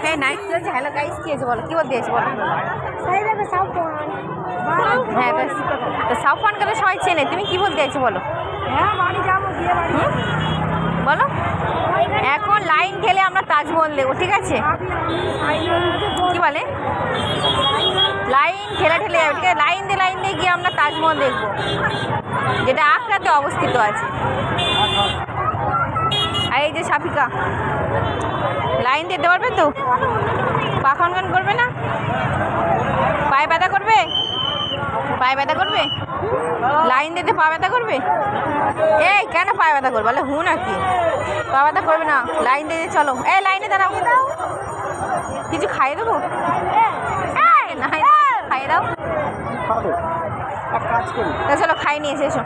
হ্যাঁ নাইট চলছে। Hello guys, কি আছে বলো, কি বলতে আছে বলো। হ্যাঁ তো সাউফানকে তো সবাই চেনে, তুমি কি বলতে চাইছো বলো। হ্যাঁ বাড়ি যাবো, বিয়ে বাড়ি বলো। এখন লাইন ঠেলে আমরা তাজমহল দেখবো, ঠিক আছে? কি বলে, লাইন ঠেলে ঠেলে যাবে, ঠিক আছে? লাইন দিয়ে গিয়ে আমরা তাজমহল দেখবো, যেটা আগ্রাতে অবস্থিত আছে। আর এই যে সাফিকা লাইন দিতে পারবে তো? পা খনখন করবে না? পায়ে ব্যথা করবে? পায়ে ব্যথা করবে? লাইন দিতে পা ব্যথা করবে? এই কেন পায়ে ব্যথা করবে? বলে হুঁ নাকি? পা ব্যথা করবে না, লাইন দিয়ে চলো। এই লাইনে দাঁড়াও, কিছু খাইয়ে দেবো? না খাইয়ে দাও, চলো খাই নিয়ে এসে এসো।